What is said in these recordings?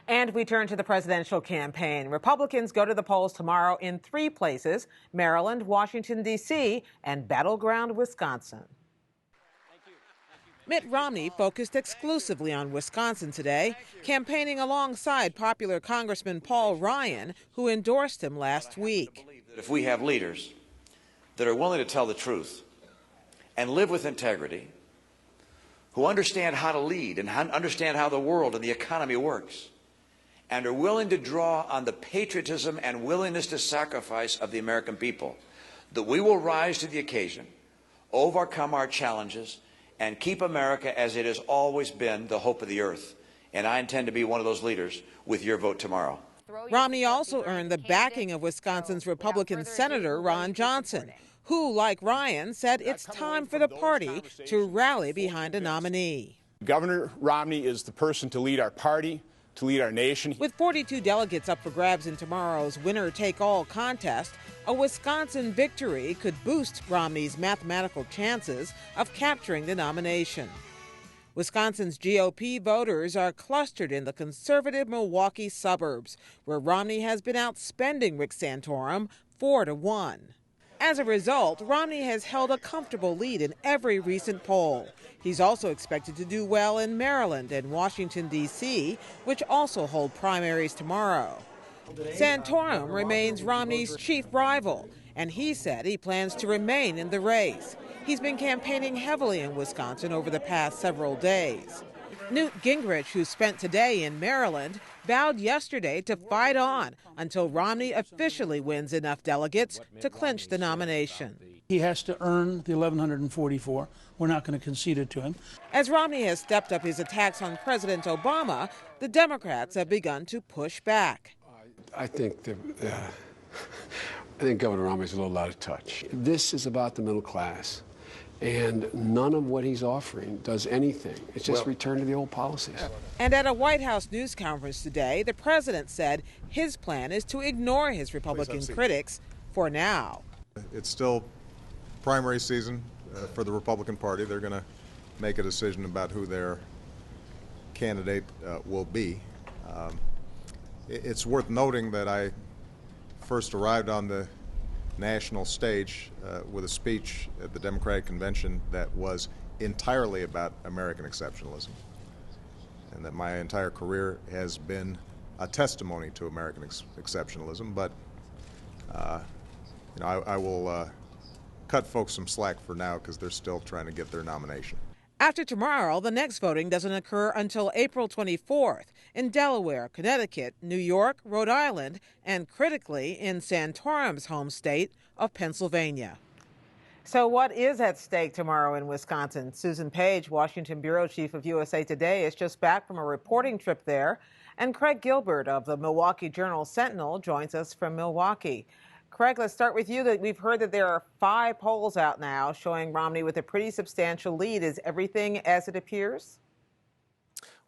And we turn to the presidential campaign. Republicans go to the polls tomorrow in 3 places: Maryland, Washington, D.C., and battleground Wisconsin. Mitt Romney focused exclusively on Wisconsin today, campaigning alongside popular Congressman Paul Ryan, who endorsed him last week. If we have leaders that are willing to tell the truth and live with integrity, who understand how to lead and understand how the world and the economy works, and are willing to draw on the patriotism and willingness to sacrifice of the American people, that we will rise to the occasion, overcome our challenges, and keep America as it has always been, the hope of the earth. And I intend to be one of those leaders with your vote tomorrow. Romney also earned the backing of Wisconsin's Republican Senator Ron Johnson, who, like Ryan, said it's time for the party to rally behind a nominee. Governor Romney is the person to lead our party, to lead our nation. With 42 delegates up for grabs in tomorrow's winner-take-all contest, a Wisconsin victory could boost Romney's mathematical chances of capturing the nomination. Wisconsin's GOP voters are clustered in the conservative Milwaukee suburbs, where Romney has been outspending Rick Santorum 4-1. As a result, Romney has held a comfortable lead in every recent poll. He's also expected to do well in Maryland and Washington, D.C., which also hold primaries tomorrow. Santorum remains Romney's chief rival, and he said he plans to remain in the race. He's been campaigning heavily in Wisconsin over the past several days. Newt Gingrich, who spent today in Maryland, vowed yesterday to fight on until Romney officially wins enough delegates to clinch the nomination. He has to earn the 1,144. We're not going to concede it to him. As Romney has stepped up his attacks on President Obama, the Democrats have begun to push back. I think Governor Romney's a little out of touch. This is about the middle class, and none of what he's offering does anything. It's just return to the old policies. And at a White House news conference today, the president said his plan is to ignore his Republican critics for now. It's still primary season for the Republican Party. They're going to make a decision about who their candidate will be. It's worth noting that I first arrived on the national stage with a speech at the Democratic Convention that was entirely about American exceptionalism, and that my entire career has been a testimony to American exceptionalism. But I will cut folks some slack for now because they're still trying to get their nomination. After tomorrow, the next voting doesn't occur until April 24th in Delaware, Connecticut, New York, Rhode Island, and critically in Santorum's home state of Pennsylvania. So what is at stake tomorrow in Wisconsin? Susan Page, Washington bureau chief of USA Today, is just back from a reporting trip there. And Craig Gilbert of the Milwaukee Journal-Sentinel joins us from Milwaukee. Craig, let's start with you. We've heard that there are 5 polls out now showing Romney with a pretty substantial lead. Is everything as it appears?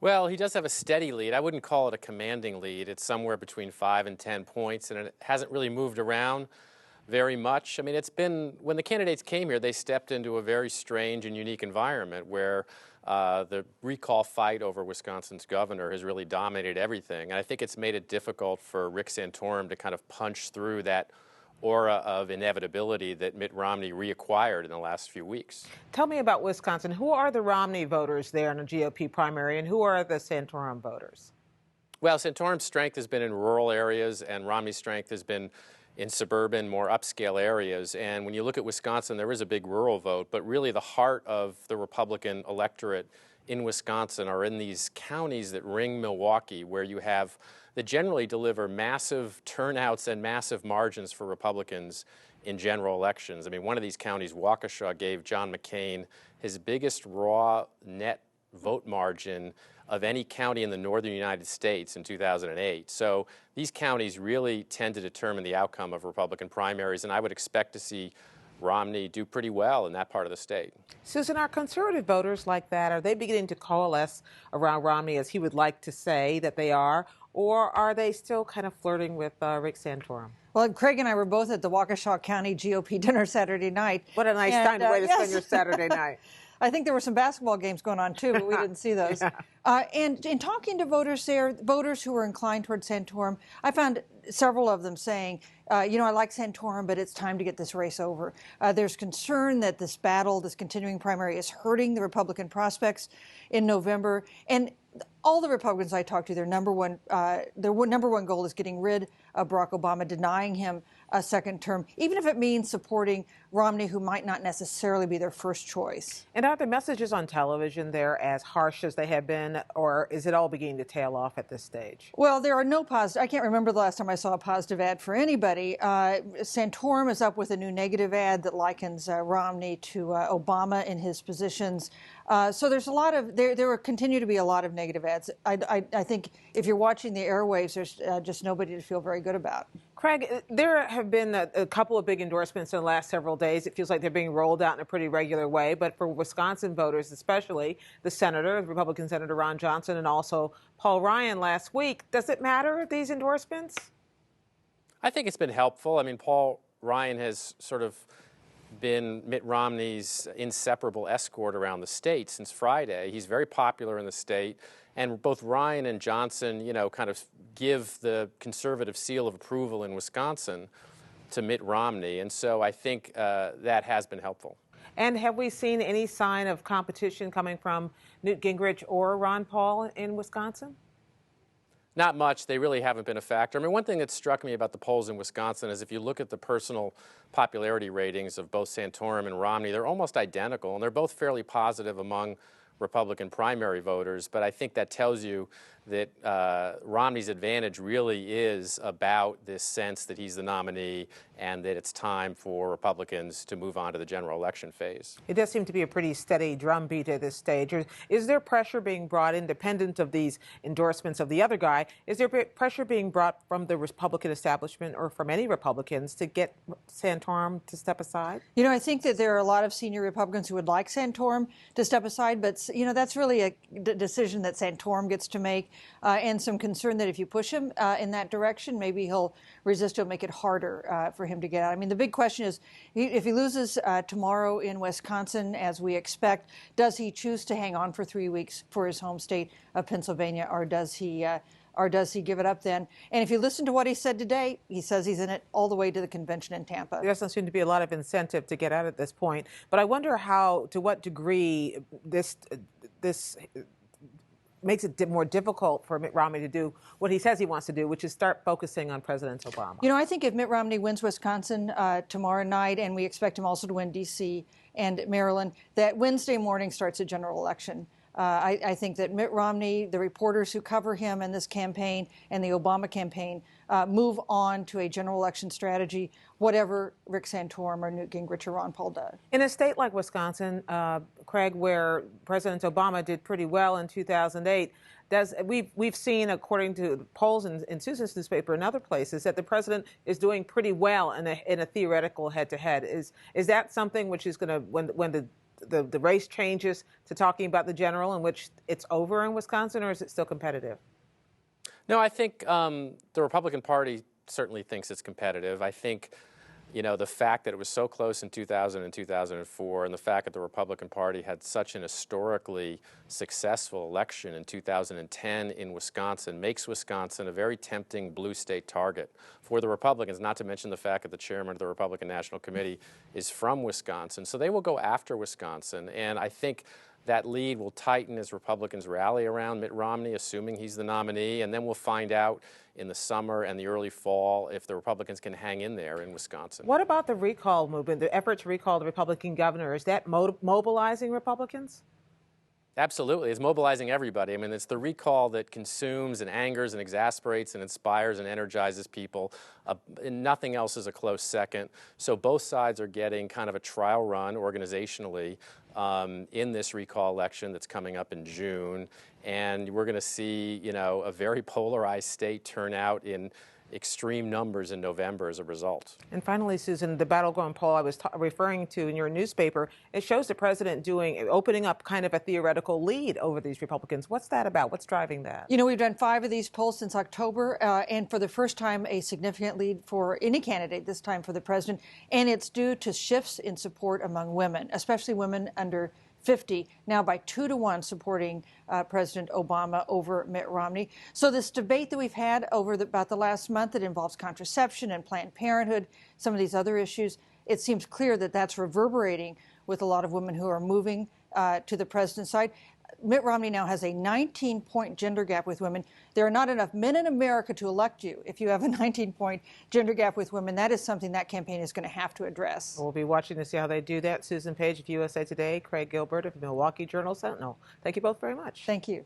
Well, he does have a steady lead. I wouldn't call it a commanding lead. It's somewhere between 5 and 10 points, and it hasn't really moved around very much. I mean, it's been, when the candidates came here, they stepped into a very strange and unique environment where the recall fight over Wisconsin's governor has really dominated everything. And I think it's made it difficult for Rick Santorum to kind of punch through that aura of inevitability that Mitt Romney reacquired in the last few weeks. Tell me about Wisconsin. Who are the Romney voters there in a GOP primary, and who are the Santorum voters? Well, Santorum's strength has been in rural areas, and Romney's strength has been in suburban, more upscale areas. And when you look at Wisconsin, there is a big rural vote, but really the heart of the Republican electorate in Wisconsin are in these counties that ring Milwaukee, where you have that generally deliver massive turnouts and massive margins for Republicans in general elections. I mean, one of these counties, Waukesha, gave John McCain his biggest raw net vote margin of any county in the northern United States in 2008. So these counties really tend to determine the outcome of Republican primaries, and I would expect to see Romney do pretty well in that part of the state. Susan, are conservative voters like that, are they beginning to coalesce around Romney as he would like to say that they are, or are they still kind of flirting with Rick Santorum? Well, Craig and I were both at the Waukesha County GOP dinner Saturday night. What a nice time to way to spend your Saturday night. I think there were some basketball games going on too, but we didn't see those. And in talking to voters there, voters who were inclined toward Santorum, I found several of them saying, I like Santorum, but it's time to get this race over. There's concern that this battle, this continuing primary, is hurting the Republican prospects in November. And all the Republicans I talked to, their number one goal is getting rid of Barack Obama, denying him a second term, even if it means supporting Romney, who might not necessarily be their first choice. And are the messages on television there as harsh as they have been, or is it all beginning to tail off at this stage? Well, there are no positive. I can't remember the last time I saw a positive ad for anybody. Santorum is up with a new negative ad that likens Romney to Obama in his positions. So there's a lot of there will continue to be a lot of negative ads. I think if you're watching the airwaves, there's just nobody to feel very good about. Craig, there have been a couple of big endorsements in the last several days. It feels like they're being rolled out in a pretty regular way. But for Wisconsin voters, especially the Republican Senator Ron Johnson, and also Paul Ryan last week, does it matter, these endorsements? I think it's been helpful. I mean, Paul Ryan has sort of been Mitt Romney's inseparable escort around the state since Friday. He's very popular in the state. And both Ryan and Johnson, kind of give the conservative seal of approval in Wisconsin to Mitt Romney. And so I think that has been helpful. And have we seen any sign of competition coming from Newt Gingrich or Ron Paul in Wisconsin? Not much. They really haven't been a factor. I mean, one thing that struck me about the polls in Wisconsin is if you look at the personal popularity ratings of both Santorum and Romney, they're almost identical, and they're both fairly positive among Republican primary voters. But I think that tells you that Romney's advantage really is about this sense that he's the nominee and that it's time for Republicans to move on to the general election phase. It does seem to be a pretty steady drumbeat at this stage. Is there pressure being brought, independent of these endorsements of the other guy, is there pressure being brought from the Republican establishment or from any Republicans to get Santorum to step aside? I think that there are a lot of senior Republicans who would like Santorum to step aside, but, that's really a decision that Santorum gets to make. And some concern that if you push him in that direction, maybe he'll resist. It'll make it harder for him to get out. I mean, the big question is, if he loses tomorrow in Wisconsin, as we expect, does he choose to hang on for 3 weeks for his home state of Pennsylvania, or does he give it up then? And if you listen to what he said today, he says he's in it all the way to the convention in Tampa. There doesn't seem to be a lot of incentive to get out at this point. But I wonder to what degree this makes it more difficult for Mitt Romney to do what he says he wants to do, which is start focusing on President Obama. I think if Mitt Romney wins Wisconsin tomorrow night, and we expect him also to win D.C. and Maryland, that Wednesday morning starts a general election. I think that Mitt Romney, the reporters who cover him and this campaign and the Obama campaign, move on to a general election strategy, whatever Rick Santorum or Newt Gingrich or Ron Paul does. In a state like Wisconsin, Craig, where President Obama did pretty well in 2008, we've seen, according to polls in Susan's newspaper and other places, that the president is doing pretty well in a theoretical head-to-head. Is that something which is going to, when the race changes to talking about the general, in which it's over in Wisconsin, or is it still competitive? No, I think the Republican Party certainly thinks it's competitive. I think, the fact that it was so close in 2000 and 2004, and the fact that the Republican Party had such an historically successful election in 2010 in Wisconsin makes Wisconsin a very tempting blue state target for the Republicans, not to mention the fact that the chairman of the Republican National Committee is from Wisconsin. So they will go after Wisconsin, and I think that lead will tighten as Republicans rally around Mitt Romney, assuming he's the nominee, and then we'll find out in the summer and the early fall if the Republicans can hang in there in Wisconsin. What about the recall movement, the effort to recall the Republican governor? Is that mobilizing Republicans? Absolutely. It's mobilizing everybody. I mean, it's the recall that consumes and angers and exasperates and inspires and energizes people. And nothing else is a close second. So both sides are getting kind of a trial run organizationally in this recall election that's coming up in June. And we're going to see, a very polarized state turn out in extreme numbers in November as a result. And finally, Susan, the battleground poll I was referring to in your newspaper, it shows the president opening up kind of a theoretical lead over these Republicans. What's that about? What's driving that? We've done 5 of these polls since October, and for the first time, a significant lead for any candidate, this time for the president. And it's due to shifts in support among women, especially women under 50, now by 2-1 supporting President Obama over Mitt Romney. So this debate that we've had over about the last month that involves contraception and Planned Parenthood, some of these other issues, it seems clear that that's reverberating with a lot of women who are moving to the president's side. Mitt Romney now has a 19-point gender gap with women. There are not enough men in America to elect you if you have a 19-point gender gap with women. That is something that campaign is going to have to address. We'll be watching to see how they do that. Susan Page of USA Today, Craig Gilbert of Milwaukee Journal Sentinel. Thank you both very much. Thank you.